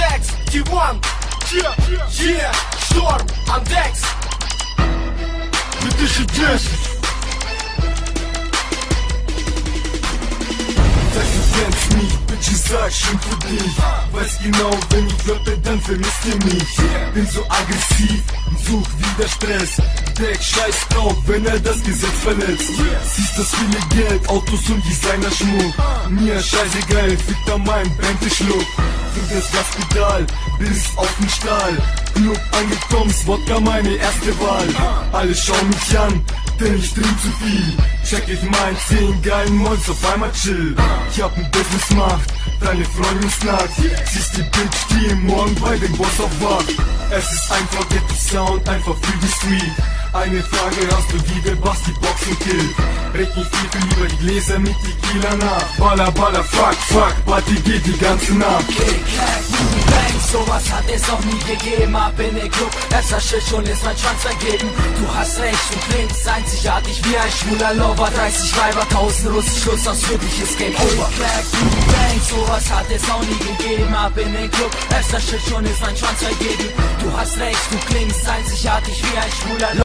Dex, T1, yeah, Sturm am Dex. Mit dich. Sag du kennst mich, Bitches, sag schon für dich. Weiß genau, wenn ich flotte, dann vermisst ihr mich. Bin so aggressiv und such wieder Stress. Deck scheiß drauf, wenn er das Gesetz verletzt. Siehst das viele Geld, Autos und Designer-Schmuck. Mir scheißegal, fickt an meinem Bentley-Schluck. Fick das Gaspedal, bis auf den Stahl. Club angekommen, ist Wodka meine erste Wahl. Alle schauen mich an, denn ich trink zu viel. Check ich mein 10 geilen Molls, auf einmal chill. Ich hab ein Business macht, deine Freundin snackt. Siehst die Bitch, die morgen bei dem Boss aufwacht. Es ist einfach Ghetto Sound, einfach für die Street. Eine Frage hast du, wie der Bass die Boxen killt. Red nicht viel lieber die Gläser mit Tequila nach. Baller, baller, fuck, fuck, Party geht die ganze Nacht. Kick-Hack, Bang, sowas hat es noch nie gegeben. Ab in den Club, erster Schild, schon ist mein Schwanz vergeben. Du hast recht, du klingst einzigartig wie ein schwuler Lover. 30 Weiber, 1000 Russen, Schluss aus für dich ist Game Over. Kick-Hack, Bang, sowas hat es noch nie gegeben. Ab in den Club, erster Schild, schon ist mein Schwanz vergeben. Du hast recht, du klingst einzigartig wie ein schwuler Lover.